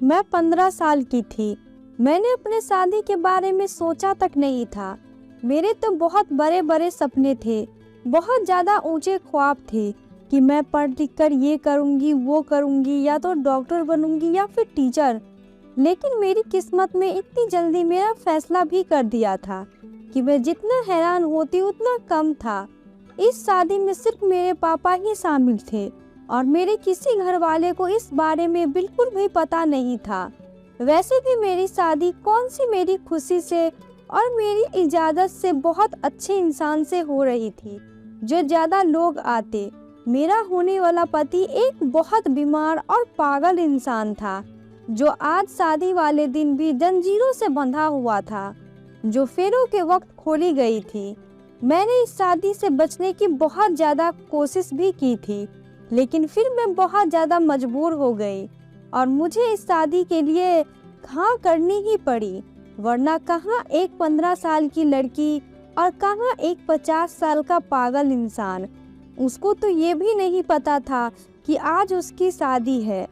मैं 15 साल की थी। मैंने अपने शादी के बारे में सोचा तक नहीं था। मेरे तो बहुत बड़े बड़े सपने थे, बहुत ज़्यादा ऊंचे ख्वाब थे कि मैं पढ़ लिख कर ये करूँगी वो करूँगी, या तो डॉक्टर बनूँगी या फिर टीचर। लेकिन मेरी किस्मत में इतनी जल्दी मेरा फैसला भी कर दिया था कि मैं जितना हैरान होती उतना कम था। इस शादी में सिर्फ मेरे पापा ही शामिल थे और मेरे किसी घर वाले को इस बारे में बिल्कुल भी पता नहीं था। वैसे भी मेरी शादी कौन सी मेरी खुशी से और मेरी इजाज़त से बहुत अच्छे इंसान से हो रही थी जो ज़्यादा लोग आते। मेरा होने वाला पति एक बहुत बीमार और पागल इंसान था जो आज शादी वाले दिन भी जंजीरों से बंधा हुआ था जो फेरों के वक्त खोली गई थी। मैंने इस शादी से बचने की बहुत ज़्यादा कोशिश भी की थी, लेकिन फिर मैं बहुत ज़्यादा मजबूर हो गई और मुझे इस शादी के लिए हाँ करनी ही पड़ी। वरना कहाँ एक 15 साल की लड़की और कहाँ एक 50 साल का पागल इंसान। उसको तो ये भी नहीं पता था कि आज उसकी शादी है।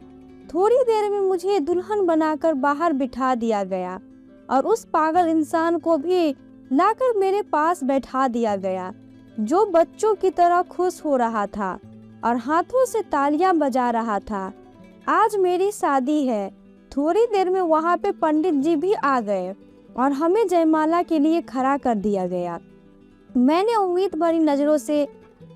थोड़ी देर में मुझे दुल्हन बनाकर बाहर बिठा दिया गया और उस पागल इंसान को भी लाकर मेरे पास बैठा दिया गया जो बच्चों की तरह खुश हो रहा था और हाथों से तालियां बजा रहा था। आज मेरी शादी है। थोड़ी देर में वहाँ पे पंडित जी भी आ गए और हमें जयमाला के लिए खड़ा कर दिया गया। मैंने उम्मीद भरी नज़रों से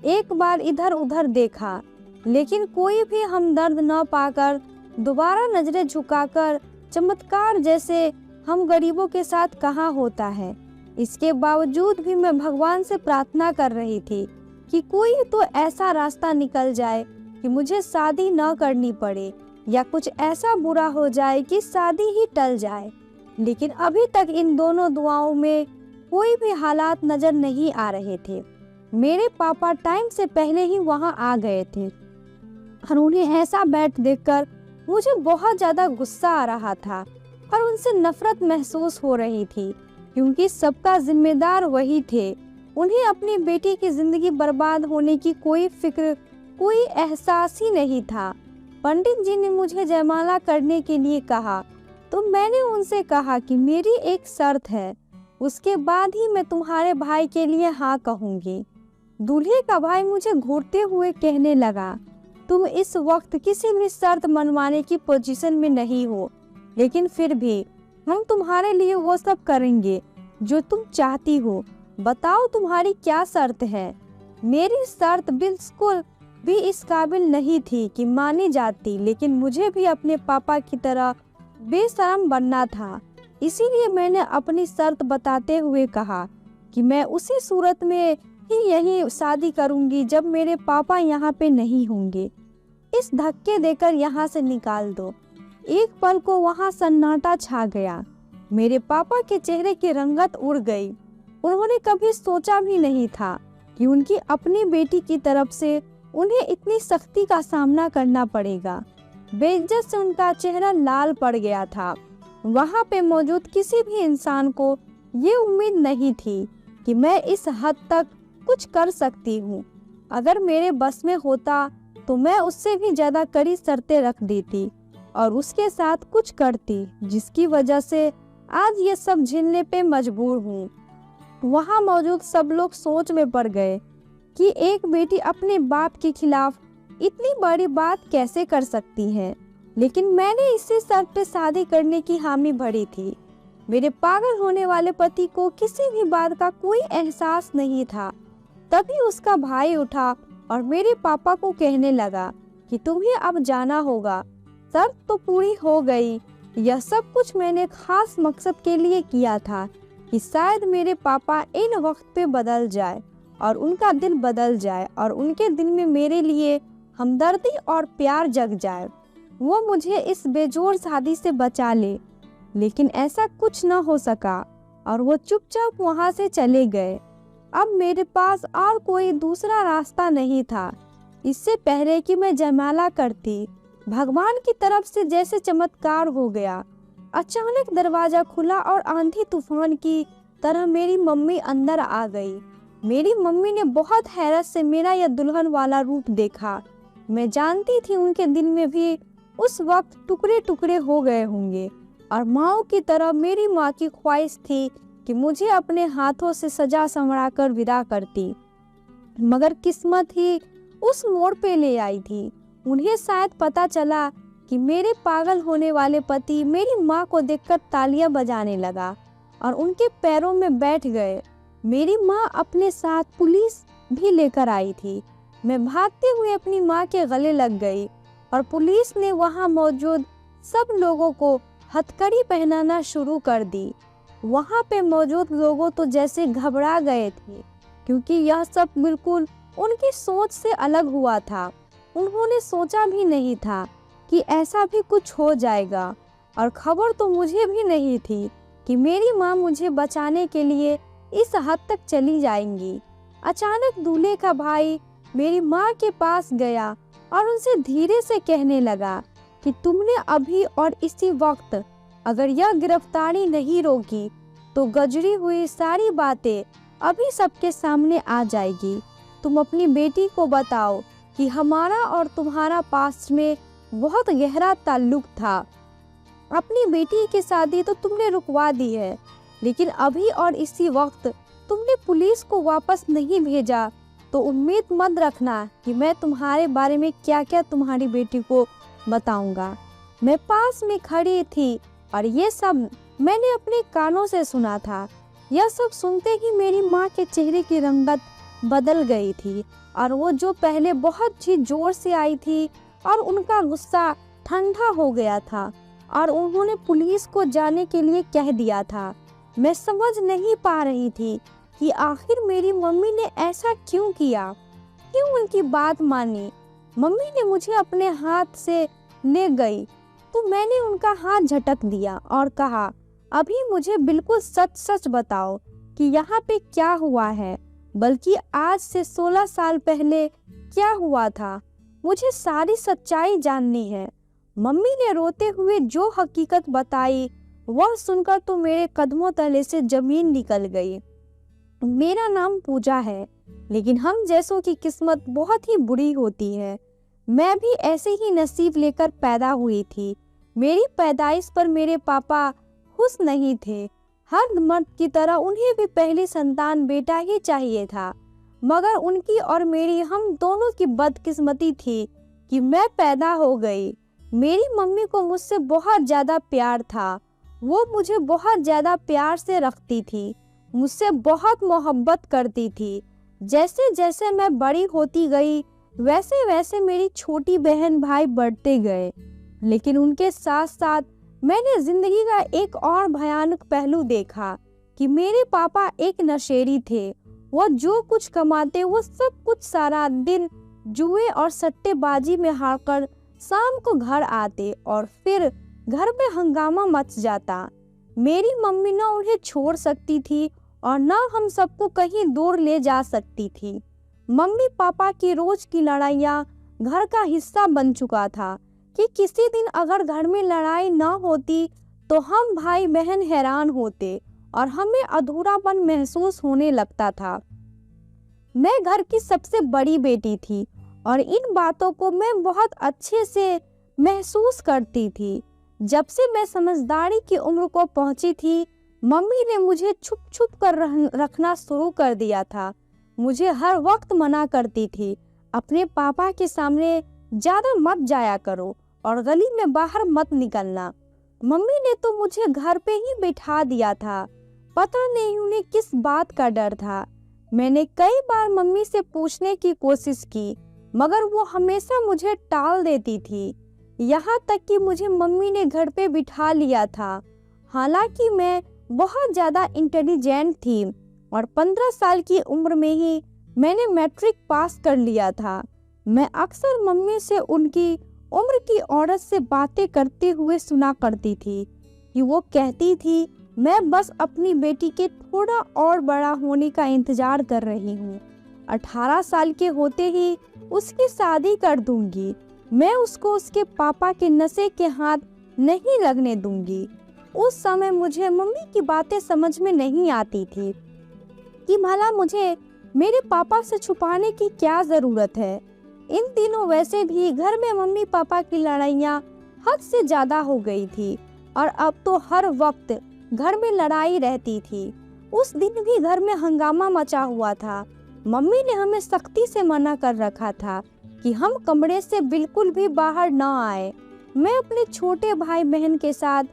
एक बार इधर उधर देखा, लेकिन कोई भी हमदर्द न पाकर दोबारा नजरें झुकाकर चमत्कार जैसे हम गरीबों के साथ कहाँ होता है। इसके बावजूद भी मैं भगवान से प्रार्थना कर रही थी कि कोई तो ऐसा रास्ता निकल जाए कि मुझे शादी न करनी पड़े या कुछ ऐसा बुरा हो जाए कि शादी ही टल जाए। लेकिन अभी तक इन दोनों दुआओं में कोई भी हालात नजर नहीं आ रहे थे। मेरे पापा टाइम से पहले ही वहां आ गए थे और उन्हें ऐसा बैठ देखकर मुझे बहुत ज़्यादा गुस्सा आ रहा था और उनसे नफरत महसूस हो रही थी, क्योंकि सबका जिम्मेदार वही थे। उन्हें अपनी बेटी की ज़िंदगी बर्बाद होने की कोई फिक्र, कोई एहसास ही नहीं था। पंडित जी ने मुझे जयमाला करने के लिए कहा तो मैंने उनसे कहा कि मेरी एक शर्त है, उसके बाद ही मैं तुम्हारे भाई के लिए हाँ कहूँगी। दूल्हे का भाई मुझे घूरते हुए कहने लगा, तुम इस वक्त किसी भी शर्त मनवाने की पोजीशन में नहीं हो, लेकिन फिर भी हम तुम्हारे लिए वो सब करेंगे जो तुम चाहती हो। बताओ तुम्हारी क्या शर्त है। मेरी शर्त बिल्कुल भी इस काबिल नहीं थी कि मानी जाती, लेकिन मुझे भी अपने पापा की तरह बेशर्म बनना था। इसीलिए मैंने अपनी शर्त बताते हुए कहा कि मैं उसी सूरत में ही यही शादी करूंगी जब मेरे पापा यहाँ पे नहीं होंगे। इस धक्के देकर यहाँ से निकाल दो। एक पल को वहाँ सन्नाटा छा गया। मेरे पापा के चेहरे की रंगत उड़ गई। उन्होंने कभी सोचा भी नहीं था कि उनकी अपनी बेटी की तरफ से उन्हें इतनी सख्ती का सामना करना पड़ेगा। बेइज्जत से उनका चेहरा लाल पड़ गया था। वहाँ पे मौजूद किसी भी इंसान को ये उम्मीद नहीं थी कि मैं इस हद तक कुछ कर सकती हूँ। अगर मेरे बस में होता तो मैं उससे भी ज़्यादा कड़ी शर्तें रख देती और उसके साथ कुछ करती, जिसकी वजह से आज ये सब झेलने पे मजबूर हूँ। वहाँ मौजूद सब लोग सोच में पड़ गए कि एक बेटी अपने बाप के खिलाफ इतनी बड़ी बात कैसे कर सकती है, लेकिन मैंने इसी शर्त पे शादी करने की हामी भरी थी। मेरे पागल होने वाले पति को किसी भी बात का कोई एहसास नहीं था। तभी उसका भाई उठा और मेरे पापा को कहने लगा कि तुम्हें अब जाना होगा। शर्त तो पूरी हो गई। यह सब कुछ मैंने खास मकसद के लिए किया था कि शायद मेरे पापा इन वक्त पे बदल जाए और उनका दिल बदल जाए और उनके दिल में मेरे लिए हमदर्दी और प्यार जग जाए, वो मुझे इस बेजोड़ शादी से बचा ले। लेकिन ऐसा कुछ न हो सका और वो चुपचाप वहाँ से चले गए। अब मेरे पास और कोई दूसरा रास्ता नहीं था। इससे पहले कि मैं जयमाला करती, भगवान की तरफ से जैसे चमत्कार हो गया। अचानक दरवाजा खुला और आंधी तूफान की तरह मेरी मम्मी अंदर आ गई। मेरी मम्मी ने बहुत हैरत से मेरा यह दुल्हन वाला रूप देखा। मैं जानती थी उनके दिल में भी उस वक्त टुकड़े टुकड़े हो गए होंगे। और माओ की तरह मेरी माँ की ख्वाहिश थी कि मुझे अपने हाथों से सजा संवरा कर विदा करती, मगर किस्मत ही उस मोड़ पे ले आई थी। उन्हें शायद पता चला कि मेरे पागल होने वाले पति मेरी माँ को देखकर तालियां बजाने लगा और उनके पैरों में बैठ गए। मेरी माँ अपने साथ पुलिस भी लेकर आई थी। मैं भागते हुए अपनी माँ के गले लग गई और पुलिस ने वहाँ मौजूद सब लोगों को हथकड़ी पहनाना शुरू कर दी। वहाँ पे मौजूद लोगों तो जैसे घबरा गए थे, क्योंकि यह सब बिल्कुल उनकी सोच से अलग हुआ था। उन्होंने सोचा भी नहीं था कि ऐसा भी कुछ हो जाएगा, और खबर तो मुझे भी नहीं थी कि मेरी माँ मुझे बचाने के लिए इस हद तक चली जाएंगी। अचानक दूल्हे का भाई मेरी माँ के पास गया और उनसे धीरे से कहने लगा कि तुमने अभी और इसी वक्त अगर यह गिरफ्तारी नहीं रोकी तो गजरी हुई सारी बातें अभी सबके सामने आ जाएगी। तुम अपनी बेटी को बताओ कि हमारा और तुम्हारा पास्ट में बहुत गहरा ताल्लुक था। अपनी बेटी की शादी तो तुमने रुकवा दी है, लेकिन अभी और इसी वक्त तुमने पुलिस को वापस नहीं भेजा, तो उम्मीद मत रखना कि मैं तुम्हारे बारे में क्या क्या तुम्हारी बेटी को बताऊंगा। मैं पास में खड़ी थी और ये सब मैंने अपने कानों से सुना था। यह सब सुनते ही मेरी माँ के चेहरे की रंगत बदल गई थी, और वो जो पहले बहुत ही जोर से आई थी और उनका गुस्सा ठंडा हो गया था और उन्होंने पुलिस को जाने के लिए कह दिया था। मैं समझ नहीं पा रही थी कि आखिर मेरी मम्मी ने ऐसा क्यों किया, क्यों उनकी बात मानी। मम्मी ने मुझे अपने हाथ से ले गई तो मैंने उनका हाथ झटक दिया और कहा, अभी मुझे बिल्कुल सच सच बताओ कि यहाँ पे क्या हुआ है, बल्कि आज से 16 साल पहले क्या हुआ था। मुझे सारी सच्चाई जाननी है। मम्मी ने रोते हुए जो हकीकत बताई वह सुनकर तो मेरे कदमों तले से जमीन निकल गई। मेरा नाम पूजा है, लेकिन हम जैसों की किस्मत बहुत ही बुरी होती है। मैं भी ऐसे ही नसीब लेकर पैदा हुई थी। मेरी पैदाइश पर मेरे पापा खुश नहीं थे। हर मर्द की तरह उन्हें भी पहली संतान बेटा ही चाहिए था, मगर उनकी और मेरी हम दोनों की बदकिस्मती थी कि मैं पैदा हो गई। मेरी मम्मी को मुझसे बहुत ज़्यादा प्यार था। वो मुझे बहुत ज़्यादा प्यार से रखती थी, मुझसे बहुत मोहब्बत करती थी। जैसे जैसे मैं बड़ी होती गई वैसे वैसे मेरी छोटी बहन भाई बढ़ते गए, लेकिन उनके साथ साथ मैंने जिंदगी का एक और भयानक पहलू देखा कि मेरे पापा एक नशेड़ी थे। वो जो कुछ कमाते वो सब कुछ सारा दिन जुए और सट्टेबाजी में हारकर शाम को घर आते और फिर घर में हंगामा मच जाता। मेरी मम्मी ना उन्हें छोड़ सकती थी और ना हम सबको कहीं दूर ले जा सकती थी। मम्मी पापा की रोज की लड़ाइयाँ घर का हिस्सा बन चुका था कि किसी दिन अगर घर में लड़ाई ना होती तो हम भाई बहन हैरान होते और हमें अधूरापन महसूस होने लगता था। मैं घर की सबसे बड़ी बेटी थी और इन बातों को मैं बहुत अच्छे से महसूस करती थी। जब से मैं समझदारी की उम्र को पहुंची थी, मम्मी ने मुझे छुप छुप कर रखना शुरू कर दिया था। मुझे हर वक्त मना करती थी, अपने पापा के सामने ज्यादा मत जाया करो और गली में बाहर मत निकलना। मम्मी ने तो मुझे घर पे ही बिठा दिया था। पता नहीं उन्हें किस बात का डर था। मैंने कई बार मम्मी से पूछने की कोशिश की, मगर वो हमेशा मुझे टाल देती थी। यहाँ तक कि मुझे मम्मी ने घर पे बिठा लिया था। हालांकि मैं बहुत ज़्यादा इंटेलिजेंट थी और 15 साल की उम्र में ही मैंने मैट्रिक पास कर लिया था। मैं अक्सर मम्मी से उनकी उम्र की औरत से बातें करते हुए सुना करती थी कि वो कहती थी, मैं बस अपनी बेटी के थोड़ा और बड़ा होने का इंतजार कर रही हूँ। 18 साल के होते ही उसकी शादी कर दूंगी। मैं उसको उसके पापा के नशे के हाथ नहीं लगने दूंगी। उस समय मुझे मम्मी की बातें समझ में नहीं आती थी कि भला मुझे मेरे पापा से छुपाने की क्या ज़रूरत है। इन दिनों वैसे भी घर में मम्मी पापा की लड़ाइयाँ हद से ज्यादा हो गई थी और अब तो हर वक्त घर में लड़ाई रहती थी। उस दिन भी घर में हंगामा मचा हुआ था। मम्मी ने हमें सख्ती से मना कर रखा था कि हम कमरे से बिल्कुल भी बाहर न आए। मैं अपने छोटे भाई बहन के साथ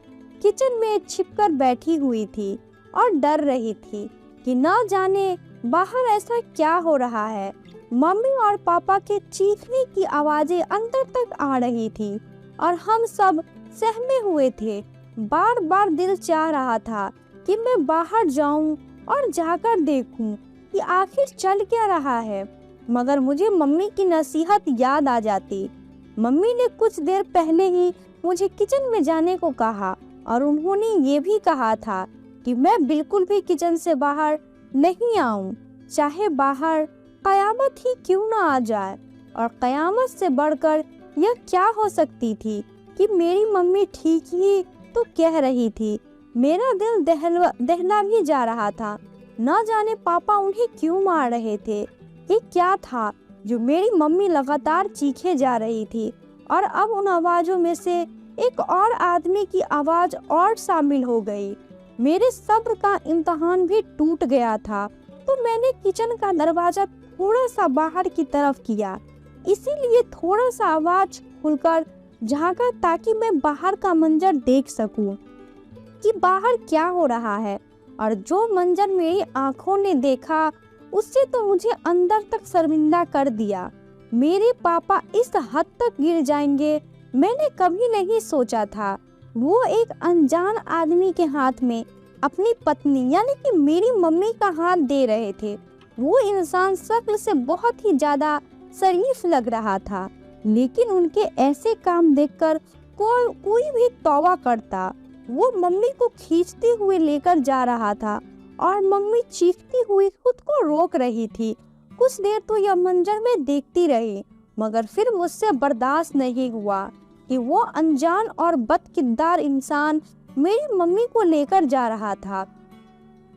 किचन में छिपकर बैठी हुई थी और डर रही थी कि न जाने बाहर ऐसा क्या हो रहा है। मम्मी और पापा के चीखने की आवाजें अंदर तक आ रही थी और हम सब सहमे हुए थे। बार बार दिल चाह रहा था कि मैं बाहर जाऊं और जाकर देखूं कि आखिर चल क्या रहा है, मगर मुझे मम्मी की नसीहत याद आ जाती। मम्मी ने कुछ देर पहले ही मुझे किचन में जाने को कहा और उन्होंने ये भी कहा था कि मैं बिल्कुल भी किचन से बाहर नहीं आऊं, चाहे बाहर कयामत ही क्यों ना आ जाए। और कयामत से बढ़कर यह क्या हो सकती थी कि मेरी मम्मी ठीक ही तो कह रही थी। मेरा दिल दहला भी जा रहा था। न जाने पापा उन्हें क्यों मार रहे थे। ये क्या था जो मेरी मम्मी लगातार चीखे जा रही थी और अब उन आवाज़ों में से एक और आदमी की आवाज़ और शामिल हो गई। मेरे सब्र का इम्तहान भी टूट गया था, तो मैंने किचन का दरवाज़ा थोड़ा सा बाहर की तरफ किया, इसीलिए थोड़ा सा आवाज़ खुलकर झांका ताकि मैं बाहर का मंजर देख सकूं कि बाहर क्या हो रहा है। और जो मंजर मेरी आंखों ने देखा उससे तो मुझे अंदर तक शर्मिंदा कर दिया। मेरे पापा इस हद तक गिर जाएंगे मैंने कभी नहीं सोचा था। वो एक अनजान आदमी के हाथ में अपनी पत्नी यानी कि मेरी मम्मी का हाथ दे रहे थे। वो इंसान शक्ल से बहुत ही ज्यादा शरीफ लग रहा था, लेकिन उनके ऐसे काम देखकर कोई भी तौबा करता। वो मम्मी को खींचते हुए लेकर जा रहा था और मम्मी चीखती हुई खुद को रोक रही थी। कुछ देर तो यह मंजर मैं देखती रही, मगर फिर मुझसे बर्दाश्त नहीं हुआ कि वो अनजान और बदकिरदार इंसान मेरी मम्मी को लेकर जा रहा था।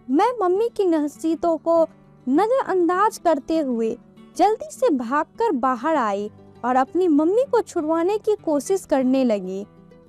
मैं मम्मी की नसीहतों को नजरअंदाज करते हुए जल्दी से भागकर बाहर आई और अपनी मम्मी को छुड़वाने की कोशिश करने लगी।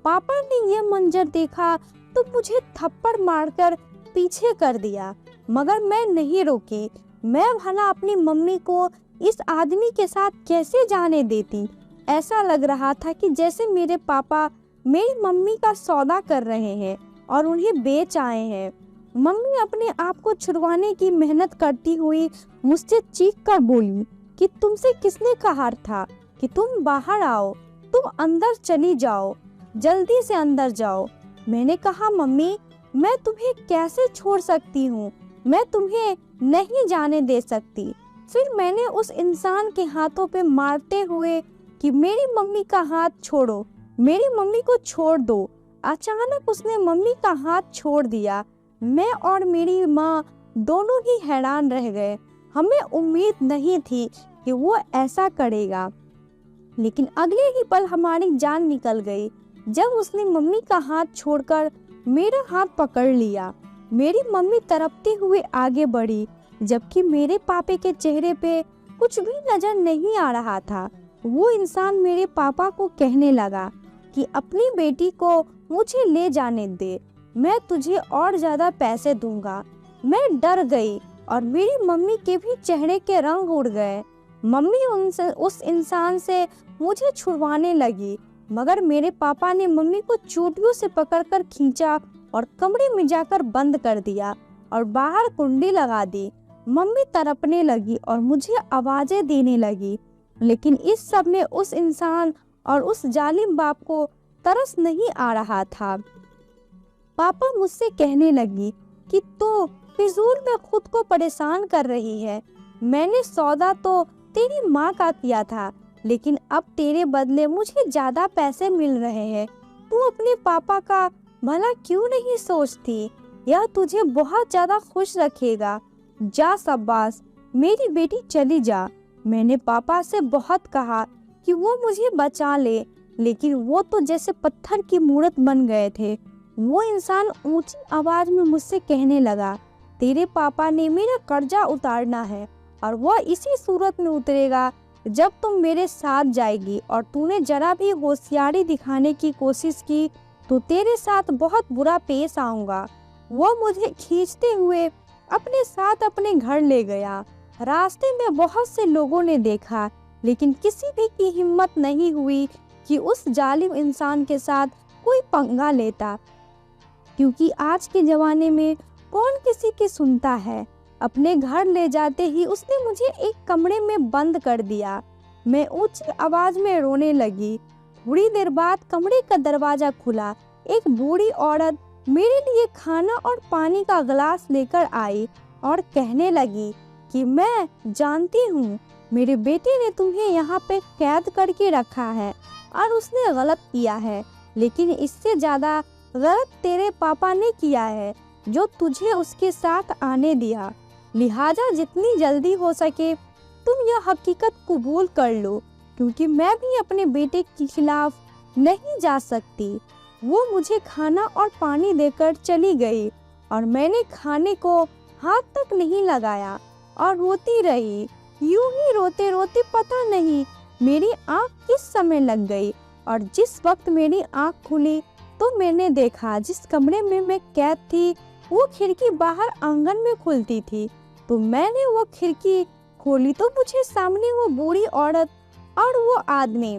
पापा ने यह मंजर देखा तो मुझे थप्पड़ मारकर पीछे कर दिया, मगर मैं नहीं रुकी। मैं भला अपनी मम्मी को इस आदमी के साथ कैसे जाने देती। ऐसा लग रहा था कि जैसे मेरे पापा मेरी मम्मी का सौदा कर रहे हैं और उन्हें बेच आए हैं। मम्मी अपने आप को छुड़वाने की मेहनत करती हुई मुझसे चीख कर बोली कि तुमसे किसने कहा था कि तुम बाहर आओ, तुम अंदर चली जाओ, जल्दी से अंदर जाओ। मैंने कहा मम्मी, मैं तुम्हें कैसे छोड़ सकती हूँ, मैं तुम्हें नहीं जाने दे सकती। फिर मैंने उस इंसान के हाथों पे मारते हुए कि मेरी मम्मी का हाथ छोड़ो, मेरी मम्मी को छोड़ दो। अचानक उसने मम्मी का हाथ छोड़ दिया। मैं और मेरी माँ दोनों ही हैरान रह गए। हमें उम्मीद नहीं थी कि वो ऐसा करेगा, लेकिन अगले ही पल हमारी जान निकल गई जब उसने मम्मी का हाथ छोड़कर मेरा हाथ पकड़ लिया। मेरी मम्मी तड़पते हुए आगे बढ़ी, जबकि मेरे पापे के चेहरे पे कुछ भी नजर नहीं आ रहा था। वो इंसान मेरे पापा को कहने लगा कि अपनी बेटी को मुझे ले जाने दे, मैं तुझे और ज्यादा पैसे दूंगा। मैं डर गई और मेरी मम्मी के भी चेहरे के रंग उड़ गए। मम्मी उस इंसान से मुझे छुड़वाने लगी, मगर मेरे पापा ने मम्मी को चोटियों से पकड़कर खींचा और कमरे में जाकर बंद कर दिया और बाहर कुंडी लगा दी। मम्मी तड़पने लगी और मुझे आवाजें देने लगी, लेकिन इस सब में उस इंसान और उस जालिम बाप को तरस नहीं आ रहा था। पापा मुझसे कहने लगी कि तू फिजूल में खुद को परेशान कर रही है। मैंने सौदा तो तेरी माँ का किया था, लेकिन अब तेरे बदले मुझे ज्यादा पैसे मिल रहे हैं। तू अपने पापा का भला क्यों नहीं सोचती? यह तुझे बहुत ज्यादा खुश रखेगा। जा शाबाश, मेरी बेटी चली जा। मैंने पापा से बहुत कहा कि वो मुझे बचा ले, लेकिन वो तो जैसे पत्थर की मूर्त बन गए थे। वो इंसान ऊंची आवाज में मुझसे कहने लगा, तेरे पापा ने मेरा कर्जा उतारना है और वह इसी सूरत में उतरेगा जब तुम मेरे साथ जाएगी और तूने जरा भी होशियारी दिखाने की कोशिश की तो तेरे साथ बहुत बुरा पेश आऊंगा। वो मुझे खींचते हुए अपने साथ अपने घर ले गया। रास्ते में बहुत से लोगों ने देखा, लेकिन किसी भी की हिम्मत नहीं हुई कि उस जालिम इंसान के साथ कोई पंगा लेता, क्योंकि आज के ज़माने में कौन किसी की सुनता है। अपने घर ले जाते ही उसने मुझे एक कमरे में बंद कर दिया। मैं ऊंची आवाज में रोने लगी। थोड़ी देर बाद कमरे का दरवाजा खुला। एक बूढ़ी औरत मेरे लिए खाना और पानी का गिलास लेकर आई और कहने लगी कि मैं जानती हूँ मेरे बेटे ने तुम्हें यहाँ पे कैद करके रखा है और उसने गलत किया है, लेकिन इससे ज़्यादा गलत तेरे पापा ने किया है जो तुझे उसके साथ आने दिया। लिहाजा जितनी जल्दी हो सके तुम यह हकीकत कबूल कर लो, क्योंकि मैं भी अपने बेटे के खिलाफ नहीं जा सकती। वो मुझे खाना और पानी देकर चली गई और मैंने खाने को हाथ तक नहीं लगाया और रोती रही। यूं ही रोते रोते पता नहीं मेरी आँख किस समय लग गई, और जिस वक्त मेरी आँख खुली तो मैंने देखा जिस कमरे में मैं कैद थी वो खिड़की बाहर आंगन में खुलती थी। तो मैंने वो खिड़की खोली तो मुझे सामने वो बूढ़ी औरत और वो आदमी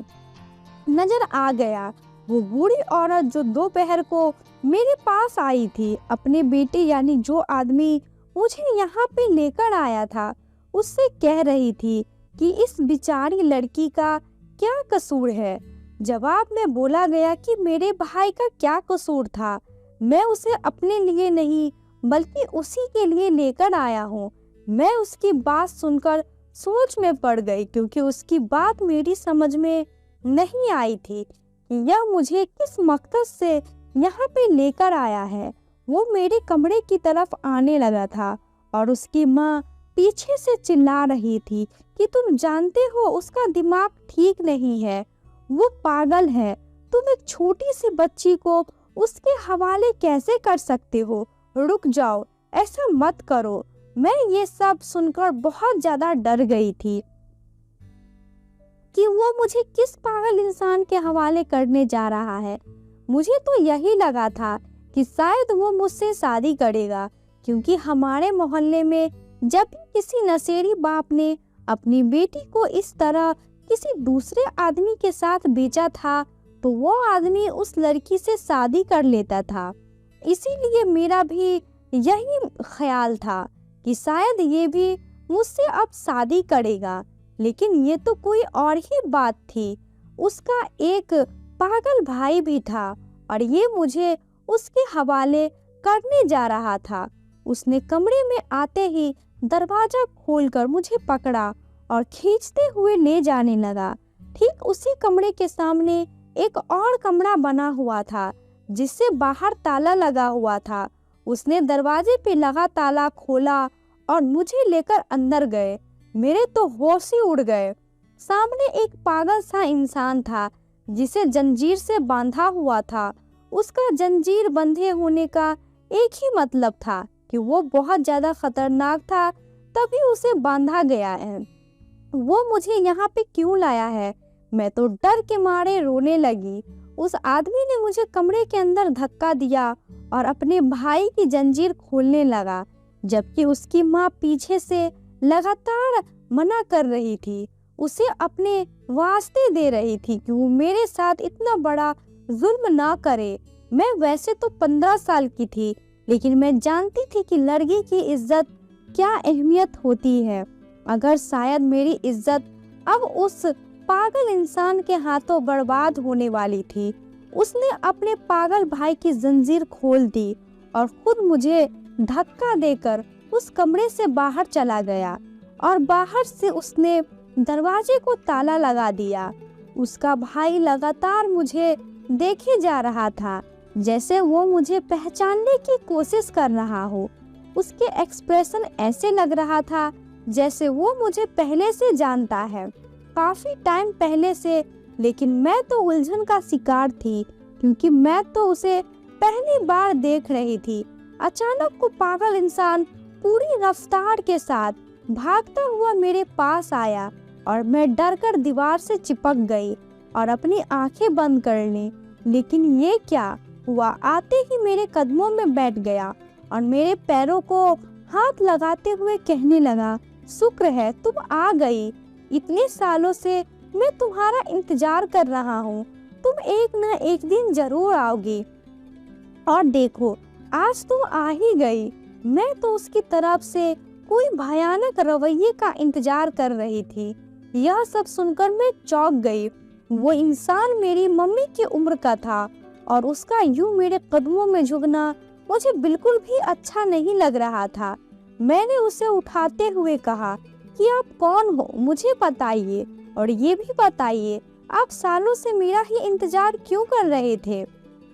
नजर आ गया। वो बूढ़ी औरत जो दोपहर को मेरे पास आई थी, अपने बेटे यानी जो आदमी मुझे यहाँ पे लेकर आया था, उससे कह रही थी कि इस बेचारी लड़की का क्या कसूर है। जवाब में बोला गया कि मेरे भाई का क्या कसूर था, मैं उसे अपने लिए नहीं बल्कि उसी के लिए लेकर आया हूँ। मैं उसकी बात सुनकर सोच में पड़ गई, क्योंकि उसकी बात मेरी समझ में नहीं आई थी कि यह मुझे किस मकसद से यहाँ पे लेकर आया है। वो मेरे कमरे की तरफ आने लगा था और उसकी माँ पीछे से चिल्ला रही थी कि तुम जानते हो उसका दिमाग ठीक नहीं है, वो पागल है। तुम एक छोटी सी बच्ची को उसके हवाले कैसे कर सकते हो? रुक जाओ, ऐसा मत करो। मैं ये सब सुनकर बहुत ज्यादा डर गई थी कि वो मुझे किस पागल इंसान के हवाले करने जा रहा है। मुझे तो यही लगा था कि शायद वो मुझसे शादी करेगा, क्योंकि हमारे मोहल्ले में जब भी किसी नशेड़ी बाप ने अपनी बेटी को इस तरह किसी दूसरे आदमी के साथ बेचा था तो वो आदमी उस लड़की से शादी कर लेता था। इसीलिए मेरा भी यही ख्याल था कि शायद ये भी मुझसे अब शादी करेगा, लेकिन ये तो कोई और ही बात थी। उसका एक पागल भाई भी था और ये मुझे उसके हवाले करने जा रहा था। उसने कमरे में आते ही दरवाजा खोलकर मुझे पकड़ा और खींचते हुए ले जाने लगा। ठीक उसी कमरे के सामने एक और कमरा बना हुआ था जिससे बाहर ताला लगा हुआ था। उसने दरवाजे पे लगा ताला खोला और मुझे लेकर अंदर गए। मेरे तो होश ही उड़ गए। सामने एक पागल सा इंसान था जिसे जंजीर से बांधा हुआ था। उसका जंजीर बंधे होने का एक ही मतलब था कि वो बहुत ज्यादा खतरनाक था, तभी उसे बांधा गया है। वो मुझे यहाँ पे क्यों लाया है? मैं तो डर के मारे रोने लगी। उस आदमी ने मुझे कमरे के अंदर धक्का दिया और अपने भाई की जंजीर खोलने लगा, जबकि उसकी माँ पीछे से लगातार मना कर रही थी, उसे अपने वास्ते दे रही थी कि वो मेरे साथ इतना बड़ा जुल्म ना करे। मैं वैसे तो 15 साल की थी, लेकिन मैं जानती थी कि लड़की की इज्जत क्या अहमियत होती है। अगर शायद मेरी इज्जत अब उस पागल इंसान के हाथों बर्बाद होने वाली थी। उसने अपने पागल भाई की जंजीर खोल दी और खुद मुझे धक्का देकर उस कमरे से बाहर चला गया और बाहर से उसने दरवाजे को ताला लगा दिया। उसका भाई लगातार मुझे देखे जा रहा था, जैसे वो मुझे पहचानने की कोशिश कर रहा हो। उसके एक्सप्रेशन ऐसे लग रहा था जैसे वो मुझे पहले से जानता है, काफी टाइम पहले से। लेकिन मैं तो उलझन का शिकार थी, क्योंकि मैं तो उसे पहली बार देख रही थी। अचानक वो पागल इंसान पूरी रफ्तार के साथ भागता हुआ मेरे पास आया और मैं डरकर दीवार से चिपक गई और अपनी आंखें बंद कर ली। लेकिन ये क्या हुआ, आते ही मेरे कदमों में बैठ गया और मेरे पैरों को हाथ लगाते हुए कहने लगा, शुक्र है तुम आ गई। इतने सालों से मैं तुम्हारा इंतजार कर रहा हूँ। तुम एक न एक दिन जरूर आओगी। और देखो, आज तुम आ ही गई। मैं तो उसकी तरफ से कोई भयानक रवैये का इंतजार कर रही थी। यह सब सुनकर मैं चौंक गई। वो इंसान मेरी मम्मी की उम्र का था और उसका यूं मेरे कदमों में झुकना मुझे बिल्कुल भी अच्छा नहीं लग रहा था। मैंने उसे उठाते हुए कहा कि आप कौन हो, मुझे बताइए, और ये भी बताइए आप सालों से मेरा ही इंतजार क्यों कर रहे थे।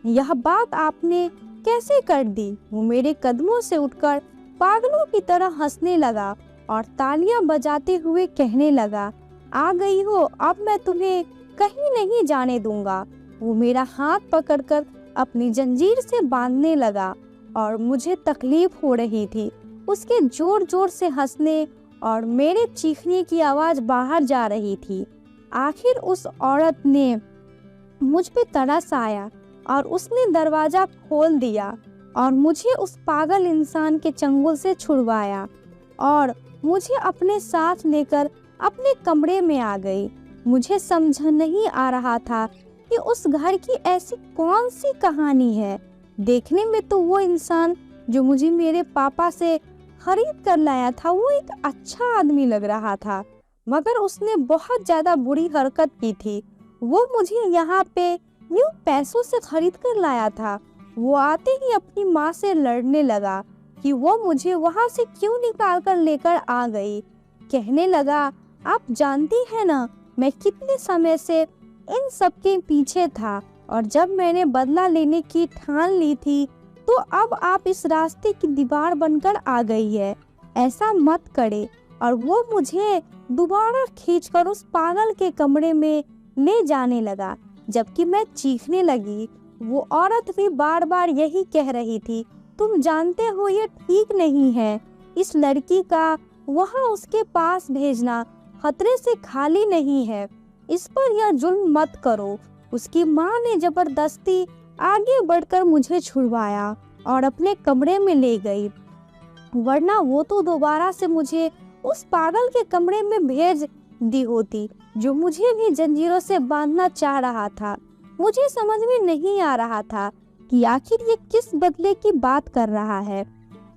यह बात आपने कैसे कर दी। वो मेरे कदमों से उठकर पागलों की तरह हंसने लगा और तालियां बजाते हुए कहने लगा, आ गई हो, अब मैं तुम्हें कहीं नहीं जाने दूंगा। वो मेरा हाथ पकड़कर अपनी जंजीर से बांधने लगा और मुझे तकलीफ हो रही थी। उसके जोर जोर से हंसने और मेरे चीखने की आवाज बाहर जा रही थी। आखिर उस औरत ने मुझ पे तरस आया और उसने दरवाजा खोल दिया और मुझे उस पागल इंसान के चंगुल से छुड़वाया और मुझे अपने साथ लेकर अपने कमरे में आ गई। मुझे समझ नहीं आ रहा था कि उस घर की ऐसी कौन सी कहानी है। देखने में तो वो इंसान जो मुझे मेरे पापा से खरीद कर लाया था वो एक अच्छा आदमी लग रहा था, मगर उसने बहुत ज्यादा बुरी हरकत की थी। वो मुझे यहाँ पे यूं पैसों से खरीद कर लाया था। वो आते ही अपनी माँ से लड़ने लगा कि वो मुझे वहाँ से क्यों निकाल कर लेकर आ गई। कहने लगा, आप जानती हैं ना मैं कितने समय से इन सब के पीछे था, और जब मैंने बदला लेने की ठान ली थी तो अब आप इस रास्ते की दीवार बनकर आ गई है। ऐसा मत करे। और वो मुझे दोबारा खींचकर उस पागल के कमरे में ले जाने लगा। जबकि मैं चीखने लगी, वो औरत भी बार बार यही कह रही थी, तुम जानते हो ये ठीक नहीं है। इस लड़की का वहाँ उसके पास भेजना खतरे से खाली नहीं है। इस पर यह जुल्म मत करो। उसकी माँ ने जबरदस्ती आगे बढ़कर मुझे छुड़वाया और अपने कमरे में ले गई, वरना वो तो दोबारा से मुझे उस पागल के कमरे में भेज दी होती जो मुझे भी जंजीरों से बांधना चाह रहा था। मुझे समझ में नहीं आ रहा था कि आखिर ये किस बदले की बात कर रहा है।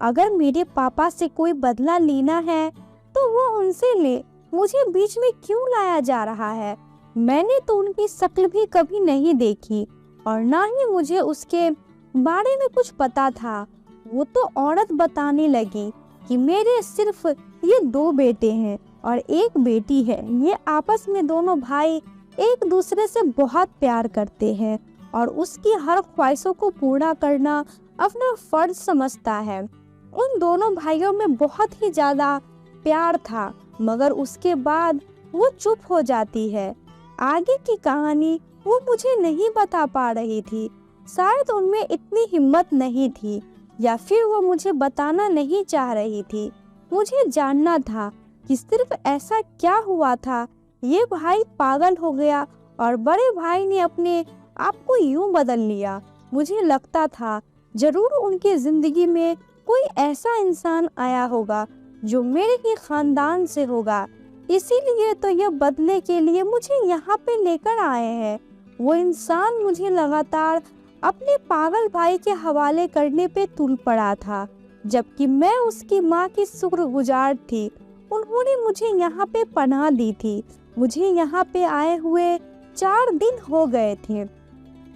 अगर मेरे पापा से कोई बदला लेना है तो वो उनसे ले, मुझे बीच में क्यों लाया जा रहा है। मैंने तो उनकी शक्ल भी कभी नहीं देखी और ना ही मुझे उसके बारे में कुछ पता था। वो तो औरत बताने लगी कि मेरे सिर्फ ये 2 बेटे हैं और 1 बेटी है। ये आपस में दोनों भाई एक दूसरे से बहुत प्यार करते हैं और उसकी हर ख्वाहिशों को पूरा करना अपना फर्ज समझता है। उन दोनों भाइयों में बहुत ही ज्यादा प्यार था, मगर उसके बाद वो चुप हो जाती है। आगे की कहानी वो मुझे नहीं बता पा रही थी। शायद उनमें इतनी हिम्मत नहीं थी या फिर वो मुझे बताना नहीं चाह रही थी। मुझे जानना था कि सिर्फ ऐसा क्या हुआ था। ये भाई पागल हो गया और बड़े भाई ने अपने आप को यूं बदल लिया। मुझे लगता था जरूर उनकी जिंदगी में कोई ऐसा इंसान आया होगा जो मेरे ही खानदान से होगा, इसीलिए तो यह बदले के लिए मुझे यहाँ पे लेकर आए हैं। वो इंसान मुझे लगातार अपने पागल भाई के हवाले करने पे तुल पड़ा था, जबकि मैं उसकी माँ की शुक्रगुजार थी। उन्होंने मुझे यहाँ पे पनाह दी थी। मुझे यहाँ पे आए हुए 4 दिन हो गए थे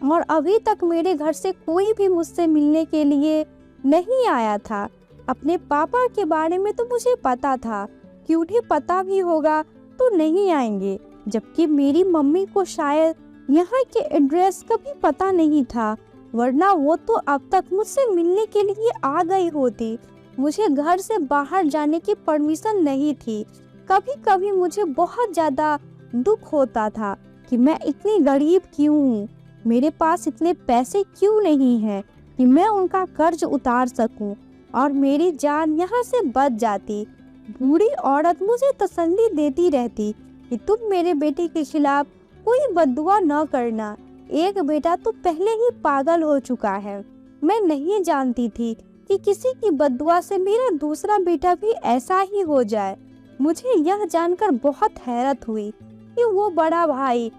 और अभी तक मेरे घर से कोई भी मुझसे मिलने के लिए नहीं आया था। अपने पापा के बारे में तो मुझे पता था कि उन्हें पता भी होगा तो नहीं आएंगे, जबकि मेरी मम्मी को शायद यहाँ के एड्रेस का भी पता नहीं था, वरना वो तो अब तक मुझसे मिलने के लिए आ गई होती। मुझे घर से बाहर जाने की परमिशन नहीं थी। कभी कभी मुझे बहुत ज़्यादा दुख होता था कि मैं इतनी गरीब क्यों हूँ, मेरे पास इतने पैसे क्यों नहीं हैं कि मैं उनका कर्ज उतार सकूं और मेरी जान यहाँ से बच जाती। बूढ़ी औरत मुझे तसल्ली देती रहती कि तुम मेरे बेटे के खिलाफ कोई बद्दुआ न करना। एक बेटा तो पहले ही पागल हो चुका है। मैं नहीं जानती थी कि किसी की बद्दुआ से मेरा दूसरा बेटा भी ऐसा ही हो जाए। मुझे यह जानकर बहुत हैरत हुई कि वो बड़ा भाई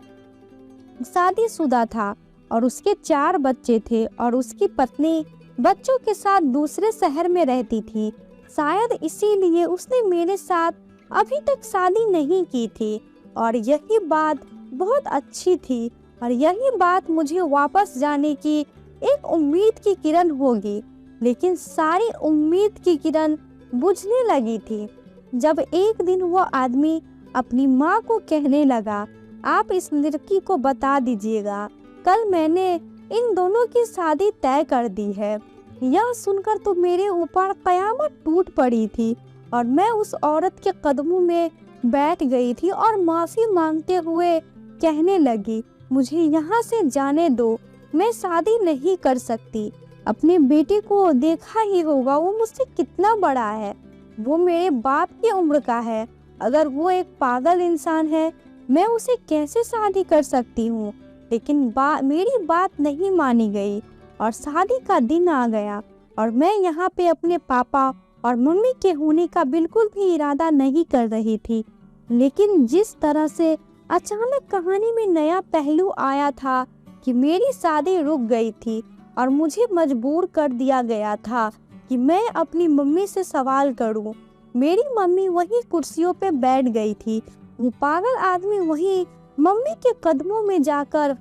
शादीशुदा था और उसके 4 बच्चे थे और उसकी पत्नी बच्चों के साथ दूसरे शहर में रहती थी। शायद इसीलिए उसने मेरे साथ अभी तक शादी नहीं की थी और यही बात बहुत अच्छी थी और यही बात मुझे वापस जाने की एक उम्मीद की किरण होगी। लेकिन सारी उम्मीद की किरण बुझने लगी थी जब एक दिन वो आदमी अपनी माँ को कहने लगा, आप इस लड़की को बता दीजिएगा, कल मैंने इन दोनों की शादी तय कर दी है। यह सुनकर तो मेरे ऊपर कयामत टूट पड़ी थी और मैं उस औरत के कदमों में बैठ गई थी और माफ़ी मांगते हुए कहने लगी, मुझे यहाँ से जाने दो, मैं शादी नहीं कर सकती। अपने बेटे को देखा ही होगा, वो मुझसे कितना बड़ा है, वो मेरे बाप की उम्र का है। अगर वो एक पागल इंसान है, मैं उसे कैसे शादी कर सकती हूँ। लेकिन मेरी बात नहीं मानी गई और शादी का दिन आ गया और मैं यहाँ पे अपने पापा और मम्मी के होने का बिल्कुल भी इरादा नहीं कर रही थी। लेकिन जिस तरह से अचानक कहानी में नया पहलू आया था कि मेरी शादी रुक गई थी और मुझे मजबूर कर दिया गया था कि मैं अपनी मम्मी से सवाल करूं। मेरी मम्मी वही कुर्सियों पे बैठ गई थी। वो पागल आदमी वही मम्मी के कदमों में जाकर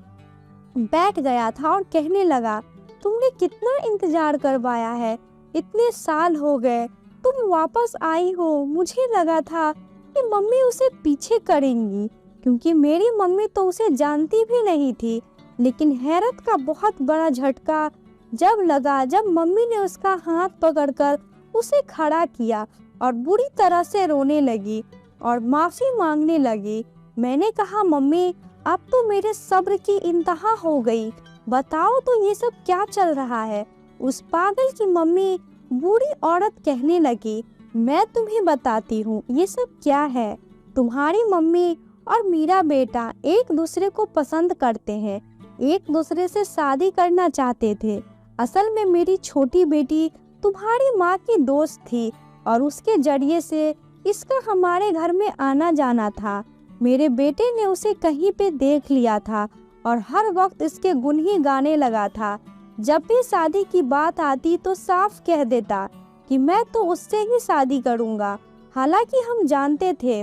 बैठ गया था और कहने लगा, तुमने कितना इंतजार करवाया है, इतने साल हो गए, तुम वापस आई हो। मुझे लगा था कि मम्मी उसे पीछे करेंगी क्योंकि मेरी मम्मी तो उसे जानती भी नहीं थी। लेकिन हैरत का बहुत बड़ा झटका जब लगा जब मम्मी ने उसका हाथ पकड़कर उसे खड़ा किया और बुरी तरह से रोने लगी और माफ़ी मांगने लगी। मैंने कहा, मम्मी अब तो मेरे सब्र की इंतहा हो गई, बताओ तो ये सब क्या चल रहा है। उस पागल की मम्मी बूढ़ी औरत कहने लगी, मैं तुम्हें बताती हूँ ये सब क्या है। तुम्हारी मम्मी और मेरा बेटा एक दूसरे को पसंद करते हैं, एक दूसरे से शादी करना चाहते थे। असल में मेरी छोटी बेटी तुम्हारी माँ की दोस्त थी और उसके जरिए से इसका हमारे घर में आना जाना था। मेरे बेटे ने उसे कहीं पे देख लिया था और हर वक्त इसके गुण ही गाने लगा था। जब भी शादी की बात आती तो साफ कह देता कि मैं तो उससे ही शादी करूँगा। हालांकि हम जानते थे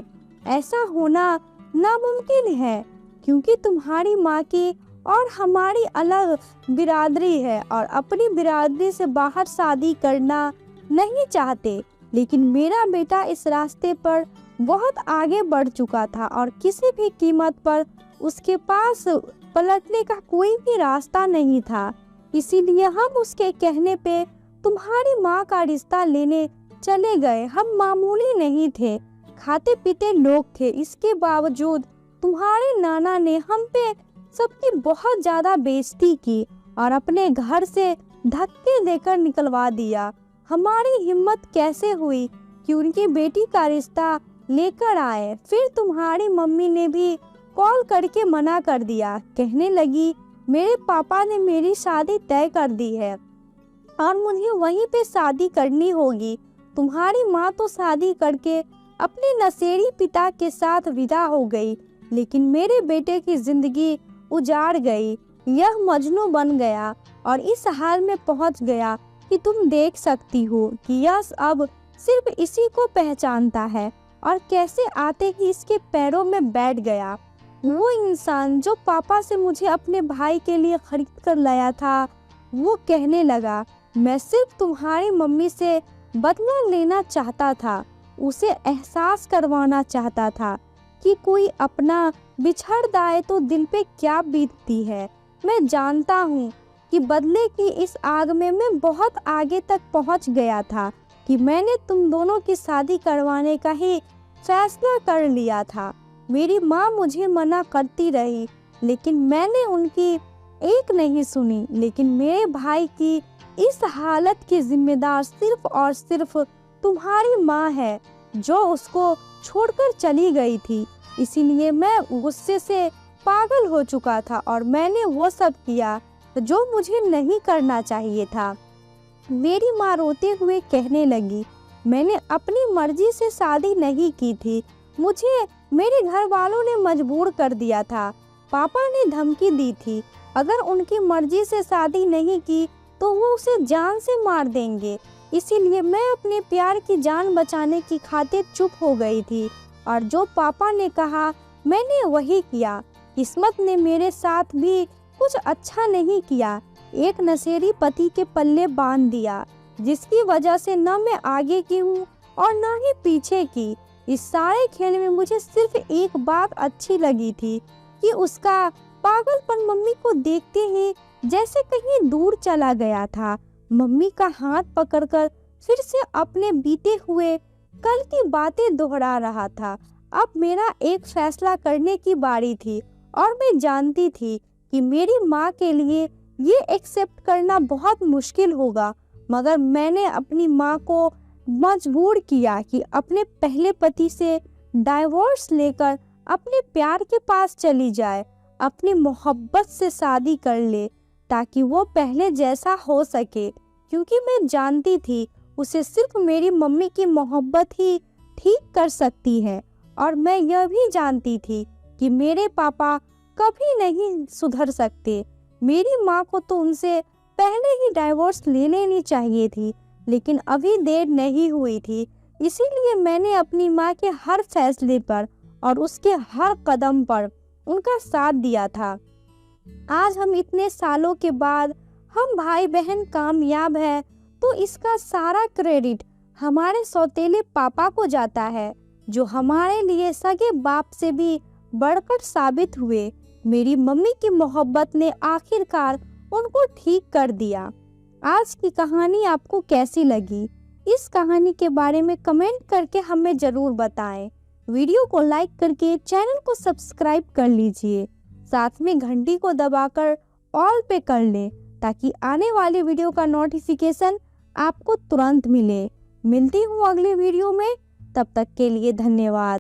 ऐसा होना नामुमकिन है क्योंकि तुम्हारी माँ की और हमारी अलग बिरादरी है और अपनी बिरादरी से बाहर शादी करना नहीं चाहते। लेकिन मेरा बेटा इस रास्ते पर बहुत आगे बढ़ चुका था और किसी भी कीमत पर उसके पास पलटने का कोई भी रास्ता नहीं था। इसीलिए हम उसके कहने पे तुम्हारी माँ का रिश्ता लेने चले गए। हम मामूली नहीं थे, खाते पीते लोग थे। इसके बावजूद तुम्हारे नाना ने हम पे सबकी बहुत ज़्यादा बेइज्जती की और अपने घर से धक्के देकर निकलवा दिया। हमारी हिम्मत कैसे हुई कि उनकी बेटी का रिश्ता लेकर आए। फिर तुम्हारी मम्मी ने भी कॉल करके मना कर दिया, कहने लगी मेरे पापा ने मेरी शादी तय कर दी है और मुझे वहीं पे शादी करनी होगी। तुम्हारी माँ तो शादी करके अपने नशेड़ी पिता के साथ विदा हो गई, लेकिन मेरे बेटे की जिंदगी उजाड़ गई। यह मजनू बन गया और इस हाल में पहुंच गया कि तुम देख सकती हो कि यह अब सिर्फ इसी को पहचानता है और कैसे आते ही इसके पैरों में बैठ गया। वो इंसान जो पापा से मुझे अपने भाई के लिए खरीद कर लाया था, वो कहने लगा मैं सिर्फ तुम्हारी मम्मी से बदला लेना चाहता था, उसे एहसास करवाना चाहता था कि कोई अपना बिछड़ जाए तो दिल पे क्या बीतती है। मैं जानता हूँ कि बदले की इस आग में मैं बहुत आगे तक पहुँच गया था कि मैंने तुम दोनों की शादी करवाने का ही फैसला कर लिया था। मेरी माँ मुझे मना करती रही लेकिन मैंने उनकी एक नहीं सुनी। लेकिन मेरे भाई की इस हालत की जिम्मेदार सिर्फ और सिर्फ तुम्हारी माँ है जो उसको छोड़कर चली गई थी। इसीलिए मैं गुस्से से पागल हो चुका था और मैंने वो सब किया जो मुझे नहीं करना चाहिए था। मेरी माँ रोते हुए कहने लगी, मैंने अपनी मर्जी से शादी नहीं की थी, मुझे मेरे घर वालों ने मजबूर कर दिया था। पापा ने धमकी दी थी, अगर उनकी मर्जी से शादी नहीं की तो वो उसे जान से मार देंगे। इसीलिए मैं अपने प्यार की जान बचाने की खातिर चुप हो गई थी और जो पापा ने कहा मैंने वही किया। किस्मत ने मेरे साथ भी कुछ अच्छा नहीं किया, एक नशेड़ी पति के पल्ले बांध दिया, जिसकी वजह से न मैं आगे की हूँ और न ही पीछे की। इस सारे खेल में मुझे सिर्फ एक बात अच्छी लगी थी कि उसका पागलपन मम्मी को देखते ही जैसे कहीं दूर चला गया था। मम्मी का हाथ पकड़कर फिर से अपने बीते हुए कल की बातें दोहरा रहा था। अब मेरा एक फैसला करने की बारी थी और मैं जानती थी कि मेरी माँ के लिए ये एक्सेप्ट करना बहुत मुश्किल होगा, मगर मैंने अपनी माँ को मजबूर किया कि अपने पहले पति से डाइवोर्स लेकर अपने प्यार के पास चली जाए, अपनी मोहब्बत से शादी कर ले ताकि वो पहले जैसा हो सके, क्योंकि मैं जानती थी उसे सिर्फ मेरी मम्मी की मोहब्बत ही ठीक कर सकती है। और मैं यह भी जानती थी कि मेरे पापा कभी नहीं सुधर सकते। मेरी माँ को तो उनसे पहले ही डाइवोर्स ले लेनी चाहिए थी, लेकिन अभी देर नहीं हुई थी। इसीलिए मैंने अपनी माँ के हर फैसले पर और उसके हर कदम पर उनका साथ दिया था। आज हम इतने सालों के बाद हम भाई बहन कामयाब हैं, तो इसका सारा क्रेडिट हमारे सौतेले पापा को जाता है, जो हमारे लिए सगे बाप से भी बढ़कर साबित हुए। मेरी मम्मी की मोहब्बत ने आखिरकार उनको ठीक कर दिया। आज की कहानी आपको कैसी लगी? इस कहानी के बारे में कमेंट करके हमें ज़रूर बताएं। वीडियो को लाइक करके चैनल को सब्सक्राइब कर लीजिए, साथ में घंटी को दबाकर ऑल पे कर लें ताकि आने वाले वीडियो का नोटिफिकेशन आपको तुरंत मिले। मिलती हूँ अगले वीडियो में, तब तक के लिए धन्यवाद।